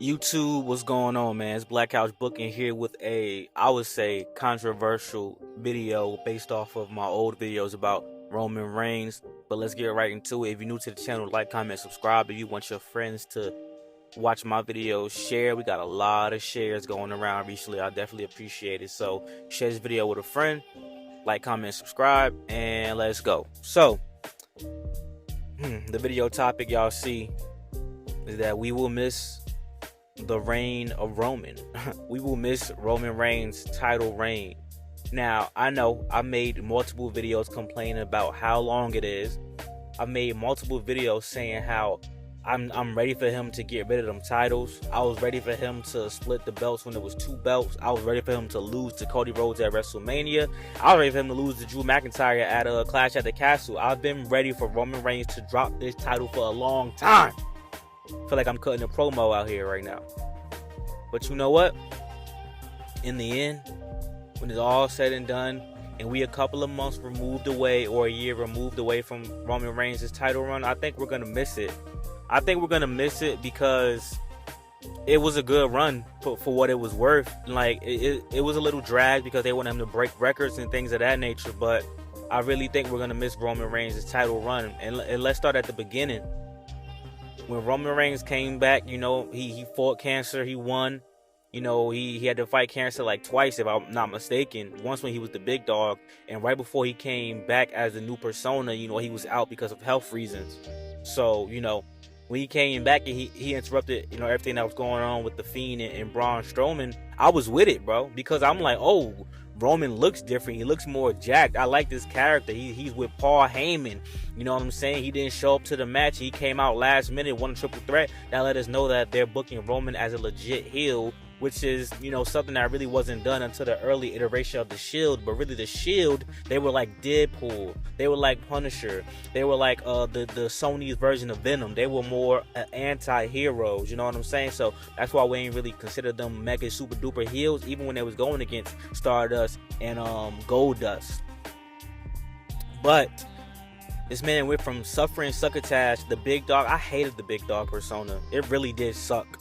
YouTube, what's going on, man? It's Black Couch Booking here with I would say, controversial video based off of my old videos about Roman Reigns. But let's get right into it. If you're new to the channel, like, comment, subscribe. If you want your friends to watch my videos, share. We got a lot of shares going around recently. I definitely appreciate it. So share this video with a friend, like, comment, subscribe, and let's go. So the video topic y'all see is that we will miss the reign of Roman. We will miss Roman Reigns' title reign. Now, I know I made multiple videos complaining about how long it is. I made multiple videos saying how I'm ready for him to get rid of them titles. I was ready for him to split the belts when there was 2 belts. I was ready for him to lose to Cody Rhodes at WrestleMania. I was ready for him to lose to Drew McIntyre at a Clash at the Castle. I've been ready for Roman Reigns to drop this title for a long time. I feel like I'm cutting a promo out here right now. But you know what? In the end, when it's all said and done, and we a couple of months removed away, or a year removed away from Roman Reigns' title run, I think we're going to miss it. I think we're going to miss it because it was a good run for what it was worth. Like, it was a little drag because they wanted him to break records and things of that nature. But I really think we're going to miss Roman Reigns' title run. And let's start at the beginning. When Roman Reigns came back, you know, he fought cancer, he won. You know, he had to fight cancer like twice, if I'm not mistaken. Once when he was the big dog, and right before he came back as a new persona, you know, he was out because of health reasons. So, you know, when he came back and he interrupted, you know, everything that was going on with The Fiend and Braun Strowman, I was with it, bro. Because I'm like, oh, Roman looks different. He looks more jacked. I like this character. He's with Paul Heyman. You know what I'm saying? He didn't show up to the match. He came out last minute, won a triple threat. That let us know that they're booking Roman as a legit heel, which is, you know, something that really wasn't done until the early iteration of The Shield. But really, The Shield, they were like Deadpool. They were like Punisher. They were like the Sony's version of Venom. They were more anti-heroes, you know what I'm saying? So that's why we ain't really consider them mega super duper heels, even when they was going against Stardust and Goldust. But this man went from suffering succotash, the big dog. I hated the big dog persona. It really did suck.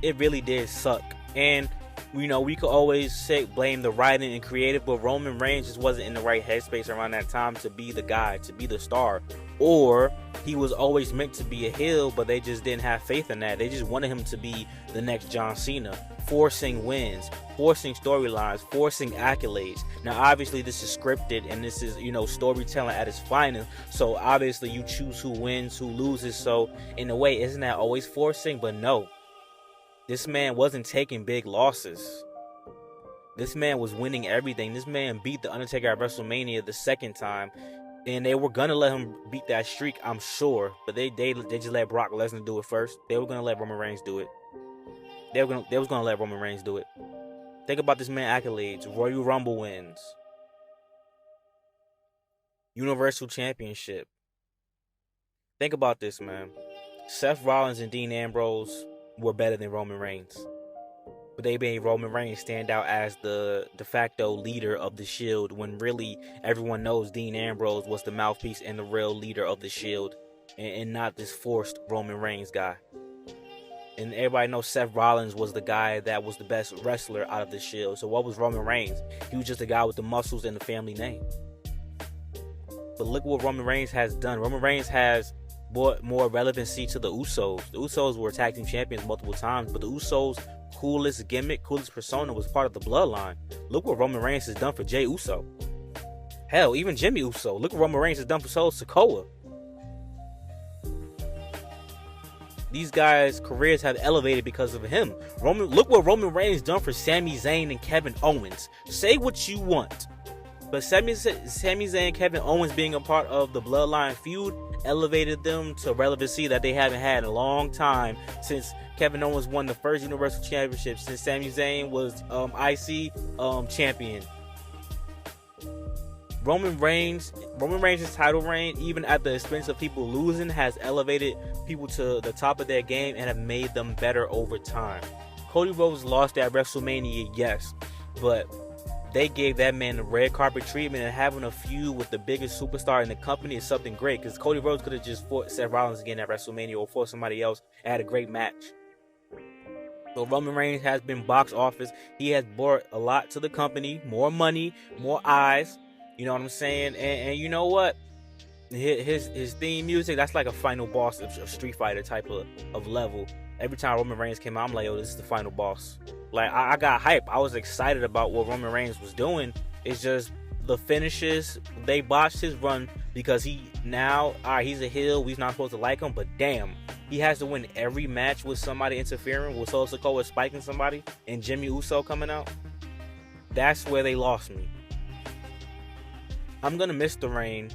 It really did suck. And, you know, we could always blame the writing and creative, but Roman Reigns just wasn't in the right headspace around that time to be the guy, to be the star. Or he was always meant to be a heel, but they just didn't have faith in that. They just wanted him to be the next John Cena, forcing wins, forcing storylines, forcing accolades. Now, obviously, this is scripted, and this is, you know, storytelling at its finest. So, obviously, you choose who wins, who loses. So, in a way, isn't that always forcing? But no. This man wasn't taking big losses. This man was winning everything. This man beat The Undertaker at WrestleMania the second time. And they were going to let him beat that streak, I'm sure. But they just let Brock Lesnar do it first. They were going to let Roman Reigns do it. They was going to let Roman Reigns do it. Think about this man's accolades. Royal Rumble wins. Universal Championship. Think about this, man. Seth Rollins and Dean Ambrose were better than Roman Reigns, but they made Roman Reigns stand out as the de facto leader of the Shield, when really everyone knows Dean Ambrose was the mouthpiece and the real leader of the Shield, and not this forced Roman Reigns guy. And everybody knows Seth Rollins was the guy that was the best wrestler out of the Shield. So what was Roman Reigns? He was just a guy with the muscles and the family name. But look what Roman Reigns has done. Roman Reigns has brought more relevancy to the Usos. The Usos were tag team champions multiple times, but the Usos' coolest gimmick, coolest persona was part of the bloodline. Look what Roman Reigns has done for Jey Uso. Hell, even Jimmy Uso. Look what Roman Reigns has done for Solo Sikoa. These guys' careers have elevated because of him. Look what Roman Reigns done for Sami Zayn and Kevin Owens. Say what you want, but Sami Zayn and Kevin Owens being a part of the Bloodline feud elevated them to relevancy that they haven't had in a long time, since Kevin Owens won the first Universal Championship, since Sami Zayn was IC champion. Roman Reigns' title reign, even at the expense of people losing, has elevated people to the top of their game and have made them better over time. Cody Rhodes lost at WrestleMania, yes, but they gave that man the red carpet treatment, and having a feud with the biggest superstar in the company is something great, because Cody Rhodes could have just fought Seth Rollins again at WrestleMania or fought somebody else and had a great match. So Roman Reigns has been box office. He has brought a lot to the company, more money, more eyes. You know what I'm saying? And you know what? His theme music, that's like a final boss of Street Fighter type of level. Every time Roman Reigns came out, I'm like, yo, this is the final boss. Like, I got hype. I was excited about what Roman Reigns was doing. It's just the finishes, they botched his run because he's a heel. We're not supposed to like him, but damn, he has to win every match with somebody interfering, with Solo Sikoa spiking somebody, and Jimmy Uso coming out. That's where they lost me. I'm going to miss the reign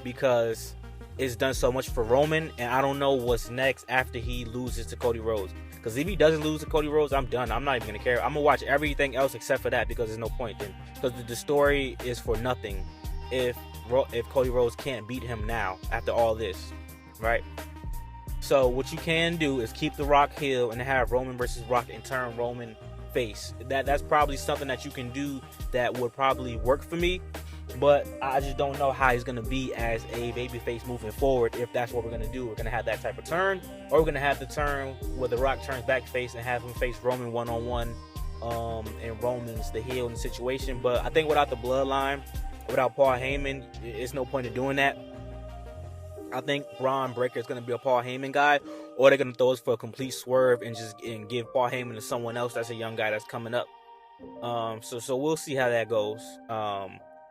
because it's done so much for Roman, and I don't know what's next after he loses to Cody Rhodes. Because if he doesn't lose to Cody Rhodes, I'm done. I'm not even going to care. I'm going to watch everything else except for that because there's no point then. Because the story is for nothing if Cody Rhodes can't beat him now after all this, right? So what you can do is keep The Rock heel and have Roman versus Rock and turn Roman face. That's probably something that you can do that would probably work for me. But I just don't know how he's going to be as a babyface moving forward if that's what we're going to do. We're going to have that type of turn, or we're going to have the turn where The Rock turns back face and have him face Roman one-on-one, and Roman's the heel in the situation. But I think without the bloodline, without Paul Heyman, it's no point in doing that. I think Braun Breaker is going to be a Paul Heyman guy, or they're going to throw us for a complete swerve and give Paul Heyman to someone else that's a young guy that's coming up. So we'll see how that goes.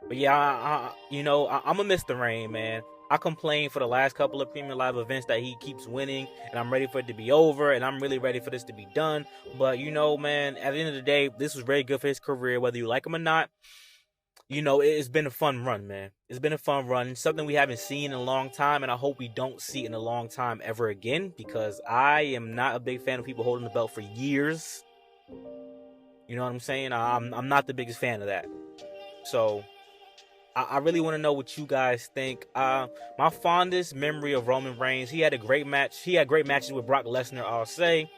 But yeah, I'm gonna miss the reign, man. I complained for the last couple of Premium Live events that he keeps winning, and I'm ready for it to be over, and I'm really ready for this to be done. But man, at the end of the day, this was very good for his career, whether you like him or not. It's been a fun run, man. It's been a fun run, something we haven't seen in a long time, and I hope we don't see in a long time ever again, because I am not a big fan of people holding the belt for years. You know what I'm saying? I'm not the biggest fan of that. So I really want to know what you guys think. My fondest memory of Roman Reigns, he had a great match. He had great matches with Brock Lesnar, I'll say.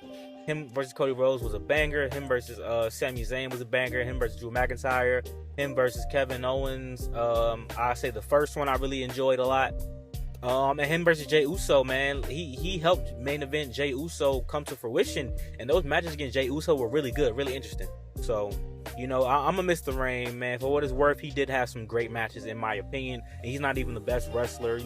Him versus Cody Rhodes was a banger. Him versus Sami Zayn was a banger. Him versus Drew McIntyre. Him versus Kevin Owens. I say the first one I really enjoyed a lot. And him versus Jey Uso, man. He helped main event Jey Uso come to fruition. And those matches against Jey Uso were really good, really interesting. So, I'm going to miss the reign, man. For what it's worth, he did have some great matches, in my opinion. And he's not even the best wrestler.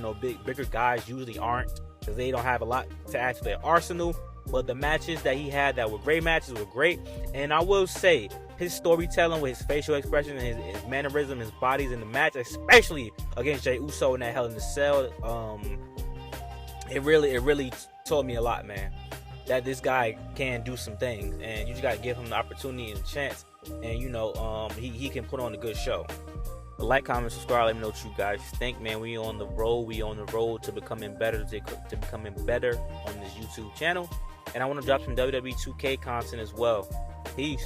Bigger guys usually aren't, because they don't have a lot to add to their arsenal. But the matches that he had that were great matches were great. And I will say, his storytelling with his facial expression and his mannerism, his bodies in the match, especially against Jey Uso in that Hell in a Cell, it really told me a lot, man. That this guy can do some things, and you just gotta give him the opportunity and the chance, and he can put on a good show. Like, comment, subscribe, let me know what you guys think, man. We on the road to becoming better, to becoming better on this YouTube channel, and I want to drop some WWE 2K content as well. Peace.